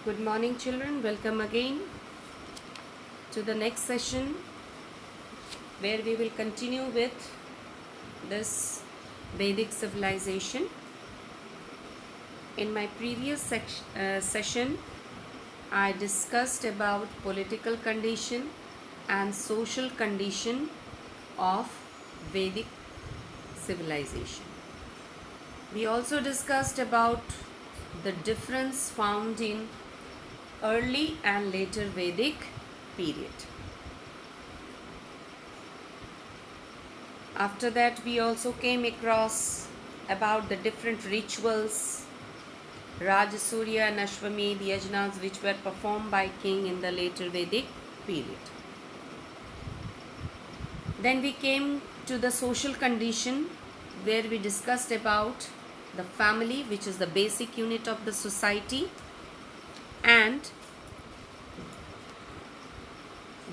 Good morning, children. Welcome again to the next session where we will continue with this Vedic civilization. In my previous session, I discussed about political condition and social condition of Vedic civilization. We also discussed about the difference found in early and later Vedic period. After that, we also came across about the different rituals, Rajasurya and Ashwamedh yajnas, which were performed by king in the later Vedic period. Then we came to the social condition where we discussed about the family, which is the basic unit of the society, and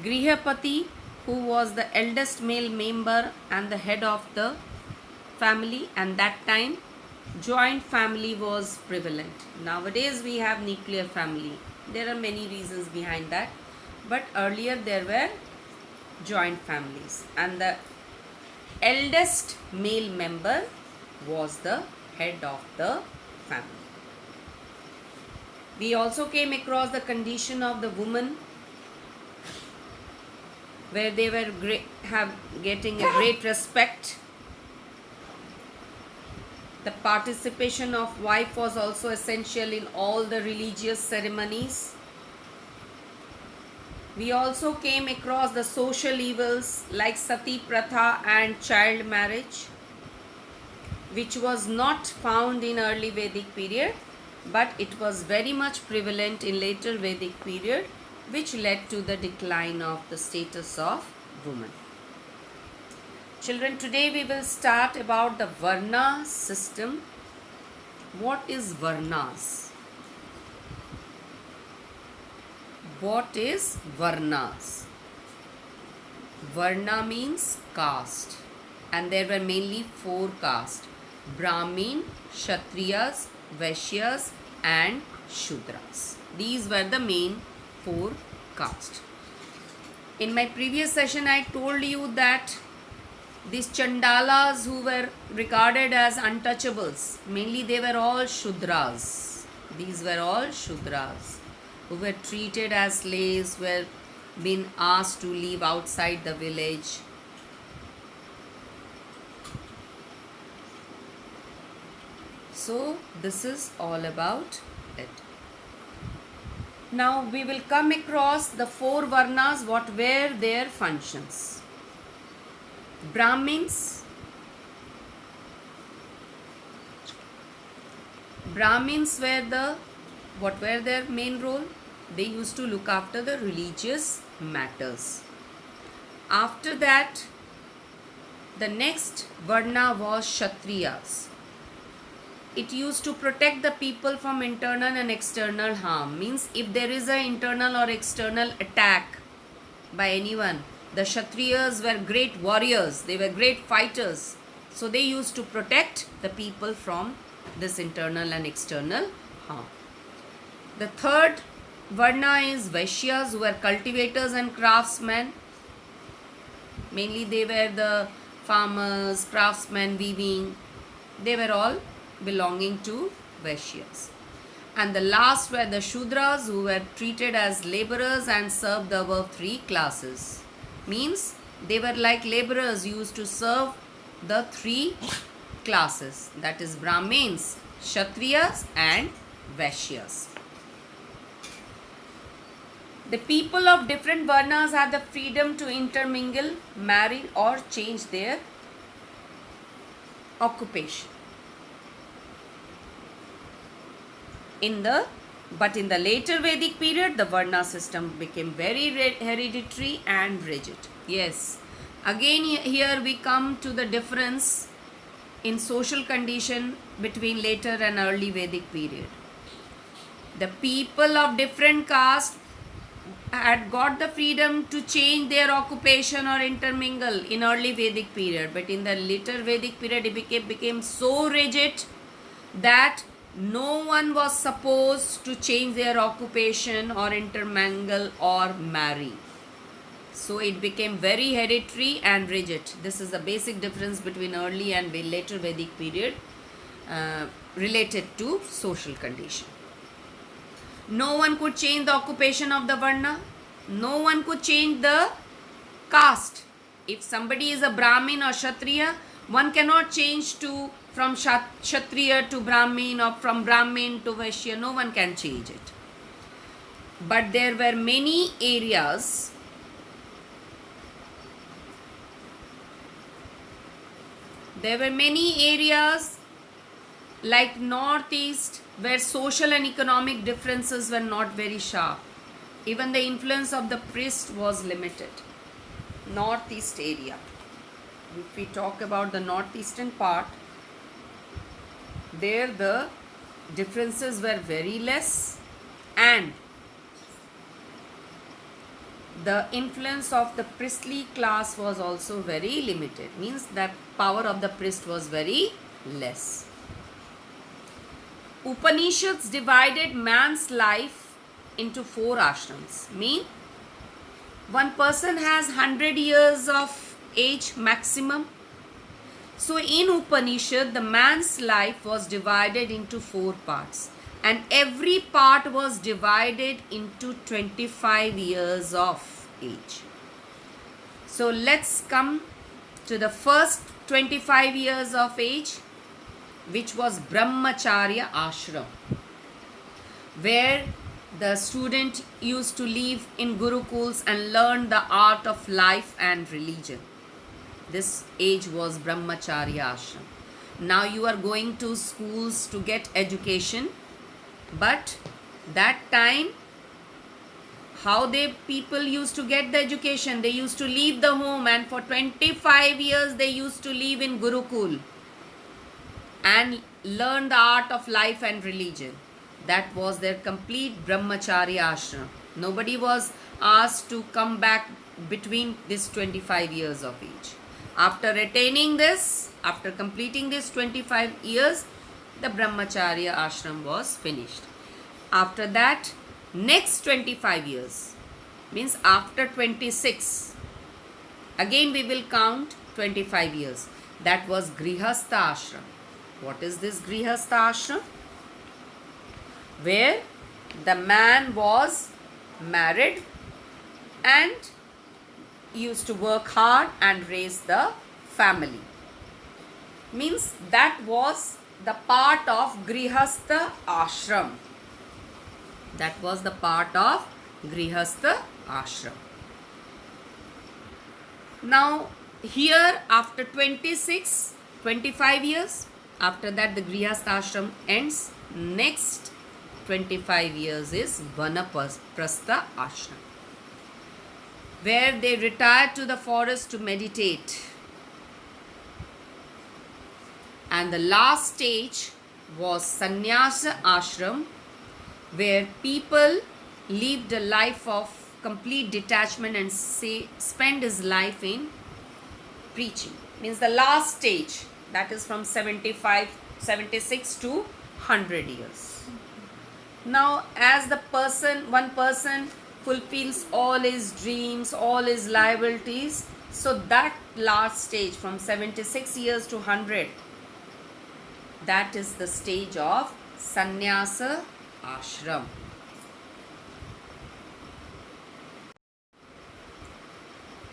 Grihapati, who was the eldest male member and the head of the family, and that time joint family was prevalent. Nowadays we have nuclear family. There are many reasons behind that, but earlier there were joint families, and the eldest male member was the head of the family. We also came across the condition of the woman, where they were getting a great respect. The participation of wife was also essential in all the religious ceremonies. We also came across the social evils like sati pratha and child marriage, which was not found in early Vedic period, but it was very much prevalent in later Vedic period, which led to the decline of the status of woman. Children, today we will start about the Varna system. What is Varnas? What is Varnas? Varna means caste, and there were mainly 4 castes: Brahmin, Kshatriyas, Vaishyas and Shudras. These were the main 4 castes. In my previous session, I told you that these Chandalas who were regarded as untouchables, mainly they were all Shudras. These were all Shudras who were treated as slaves, were being asked to live outside the village. So this is all about it. Now we will come across the 4 Varnas, what were their functions. Brahmins what were their main role? They used to look after the religious matters. After that, the next Varna was Kshatriyas. It used to protect the people from internal and external harm. Means if there is an internal or external attack by anyone, the Kshatriyas were great warriors, they were great fighters. So they used to protect the people from this internal and external harm. The third Varna is Vaishyas, who were cultivators and craftsmen. Mainly they were the farmers, craftsmen, weaving. They were all belonging to Vaishyas. And the last were the Shudras, who were treated as laborers and served the above 3 classes. Means they were like laborers used to serve the 3 classes, that is Brahmins, Kshatriyas and Vaishyas. The people of different Varnas had the freedom to intermingle, marry or change their occupation. But in the later Vedic period, the Varna system became very hereditary and rigid. Yes, again here we come to the difference in social condition between later and early Vedic period. The people of different castes had got the freedom to change their occupation or intermingle in early Vedic period, but in the later Vedic period it became so rigid that no one was supposed to change their occupation or intermingle or marry. So it became very hereditary and rigid. This is the basic difference between early and later Vedic period related to social condition. No one could change the occupation of the Varna. No one could change the caste. If somebody is a Brahmin or Kshatriya, one cannot change from Kshatriya to Brahmin or from Brahmin to Vaishya. No one can change it. But there were many areas like northeast where social and economic differences were not very sharp. Even the influence of the priest was limited. Northeast area. If we talk about the northeastern part, there the differences were very less and the influence of the priestly class was also very limited. Means that power of the priest was very less. Upanishads divided man's life into 4 ashrams. Mean one person has 100 years of age maximum. So in Upanishad, the man's life was divided into 4 parts. And every part was divided into 25 years of age. So let's come to the first 25 years of age, which was Brahmacharya ashram, where the student used to live in gurukuls and learn the art of life and religion. This age was Brahmacharya ashram. Now you are going to schools to get education, but that time how people used to get the education? They used to leave the home, and for 25 years they used to live in Gurukul and learn the art of life and religion. That was their complete Brahmacharya ashram. Nobody was asked to come back between this 25 years of age. After attaining this, after completing this 25 years, the Brahmacharya ashram was finished. After that, next 25 years, means after 26, again we will count 25 years. That was Grihastha ashram. What is this Grihastha ashram? Where the man was married and used to work hard and raise the family. Means that was the part of Grihastha ashram. That was the part of Grihastha ashram. Now here after 25 years, after that the Grihastha ashram ends. Next 25 years is Vanaprastha ashram, where they retired to the forest to meditate. And the last stage was Sannyasa ashram, where people lived a life of complete detachment and spend his life in preaching. Means the last stage, that is from 76 to 100 years. Now as one person fulfills all his dreams, all his liabilities, so that last stage from 76 years to 100, that is the stage of Sannyasa ashram.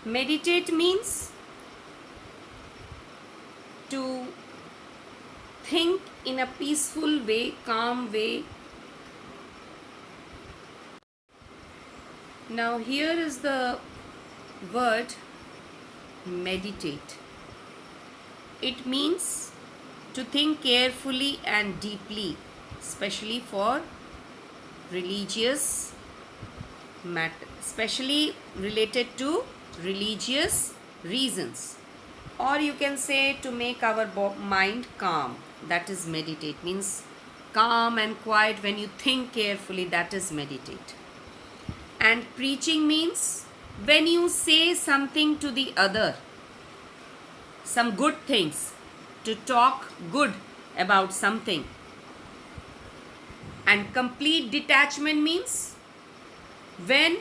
Meditate means to think in a peaceful way, calm way. Now here is the word meditate. It means to think carefully and deeply, especially for religious matter, especially related to religious reasons. Or you can say to make our mind calm. That is meditate. Means calm and quiet when you think carefully, that is meditate. And preaching means when you say something to the other, some good things, to talk good about something. And complete detachment means when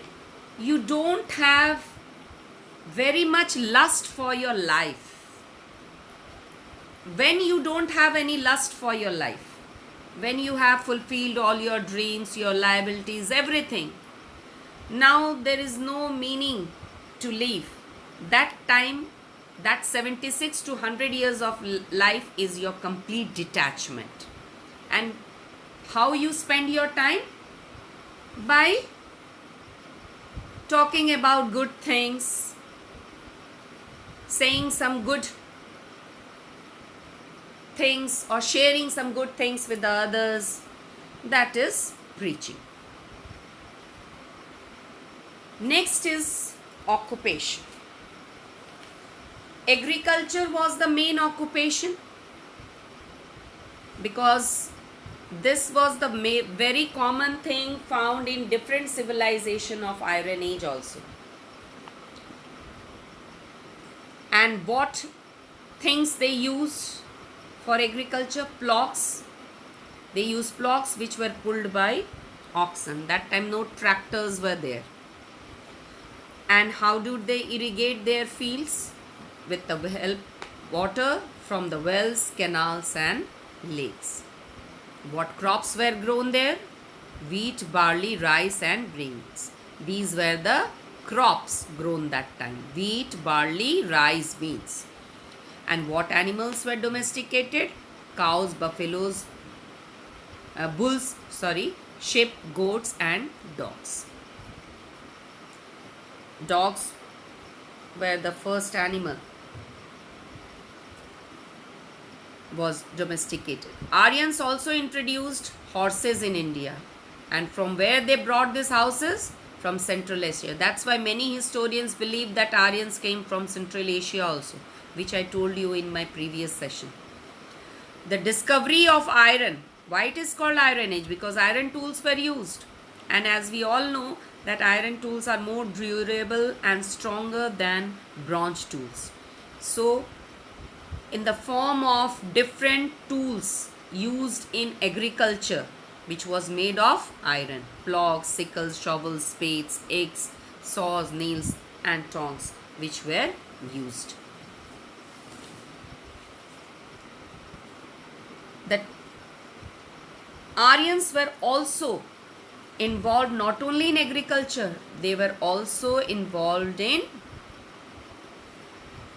you don't have very much lust for your life. When you don't have any lust for your life, when you have fulfilled all your dreams, your liabilities, everything, now there is no meaning to live. That time, that 76 to 100 years of life is your complete detachment. And how you spend your time? By talking about good things, saying some good things, or sharing some good things with the others. That is preaching. Next is occupation. Agriculture was the main occupation because this was the very common thing found in different civilization of Iron Age also. And what things they used for agriculture? Ploughs. They used ploughs which were pulled by oxen. That time no tractors were there. And how do they irrigate their fields? With the help water from the wells, canals and lakes. What crops were grown there? Wheat, barley, rice and grains. These were the crops grown that time. Wheat, barley, rice, beans. And what animals were domesticated? Cows, buffaloes, bulls, sheep, goats and dogs. Dogs were the first animal was domesticated. Aryans also introduced horses in India. And from where they brought these horses? From Central Asia. That's why many historians believe that Aryans came from Central Asia also, which I told you in my previous session. The discovery of iron. Why it is called Iron Age? Because iron tools were used. And as we all know that iron tools are more durable and stronger than bronze tools. So in the form of different tools used in agriculture, which was made of iron. Plows, sickles, shovels, spades, axe, saws, nails and tongs, which were used. The Aryans were also involved not only in agriculture, they were also involved in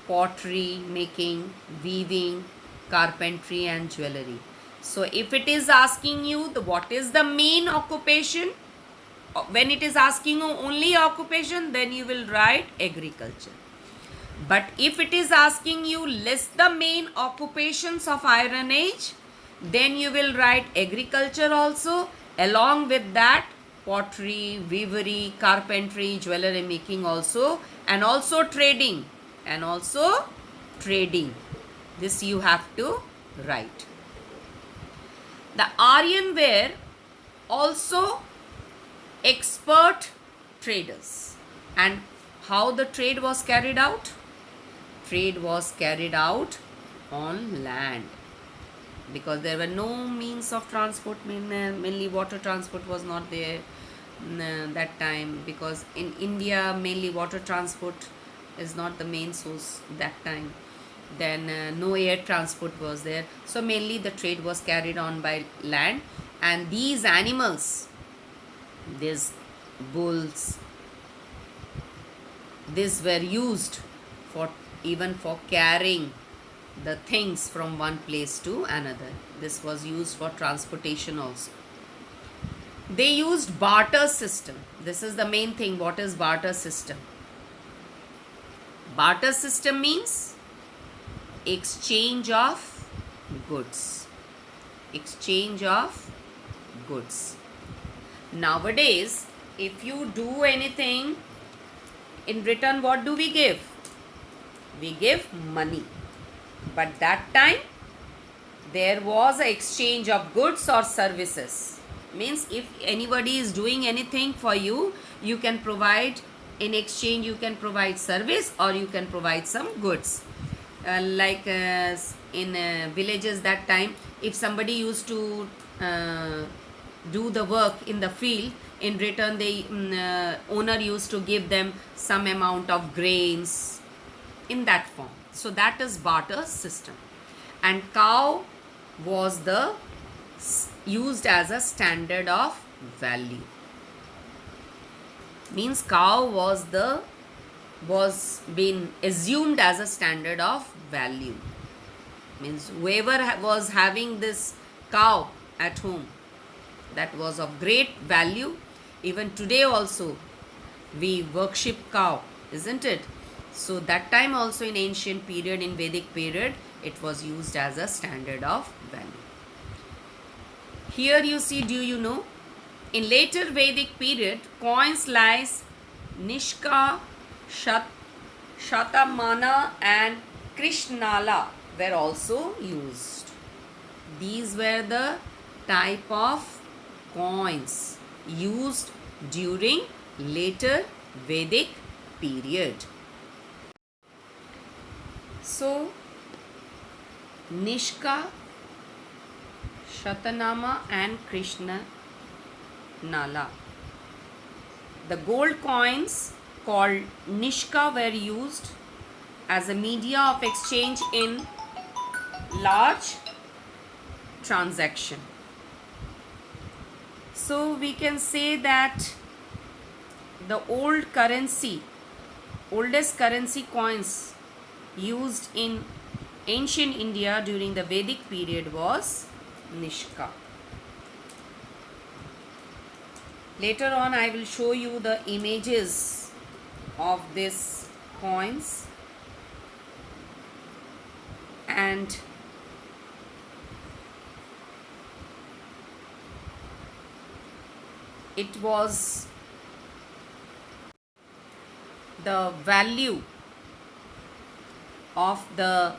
pottery making, weaving, carpentry and jewelry. So if it is asking you what is the main occupation, when it is asking you only occupation, then you will write agriculture. But if it is asking you list the main occupations of Iron Age, then you will write agriculture also, along with that pottery, weavery, carpentry, jewelry making also, and also trading. This you have to write. The Aryan were also expert traders. And how the trade was carried out? Trade was carried out on land, because there were no means of transport. Mainly water transport was not there that time, because in India mainly water transport is not the main source that time. Then no air transport was there, so mainly the trade was carried on by land. And these animals, these bulls, these were used for even for carrying the things from one place to another. This was used for transportation also. They used barter system. This is the main thing. What is barter system? Barter system means exchange of goods. Exchange of goods. Nowadays, if you do anything, in return what do we give? We give money. But that time, there was an exchange of goods or services. Means if anybody is doing anything for you, you can provide, in exchange you can provide service or you can provide some goods. Like in villages that time, if somebody used to do the work in the field. In return, the owner used to give them some amount of grains in that form. So that is barter system. And cow was the used as a standard of value. Means cow was been assumed as a standard of value. Means whoever was having this cow at home, that was of great value. Even today also we worship cow, isn't it? So that time also, in ancient period, in Vedic period, it was used as a standard of value. Here you see, do you know, in later Vedic period, coins like Nishka, Shatamana and Krishnala were also used. These were the type of coins used during later Vedic period. So, Nishka, Shatanama and Krishna Nala. The gold coins called Nishka were used as a media of exchange in large transaction. So we can say that the oldest currency coins used in ancient India during the Vedic period was Nishka. Later on, I will show you the images of these coins, and it was the value of the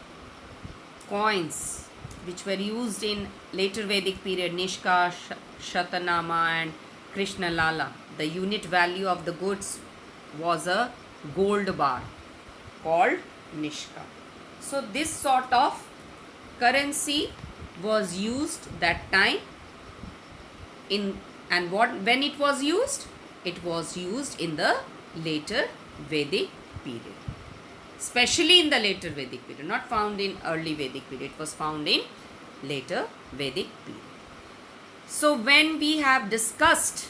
coins which were used in later Vedic period, Nishka, Shatanama and Krishna Lala. The unit value of the goods was a gold bar called Nishka. So this sort of currency was used that time when it was used? It was used in the later Vedic period. Especially in the later Vedic period, not found in early Vedic period. It was found in later Vedic period. So when we have discussed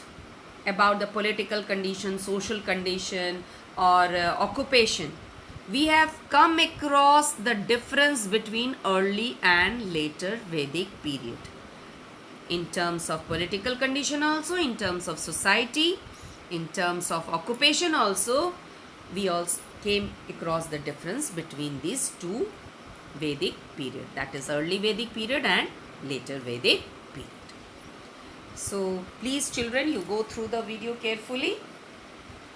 about the political condition, social condition or occupation, we have come across the difference between early and later Vedic period. In terms of political condition also, in terms of society, in terms of occupation also, we also came across the difference between these two Vedic period, that is early Vedic period and later Vedic period. So please children, you go through the video carefully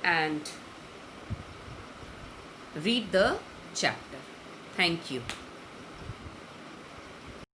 and read the chapter. Thank you.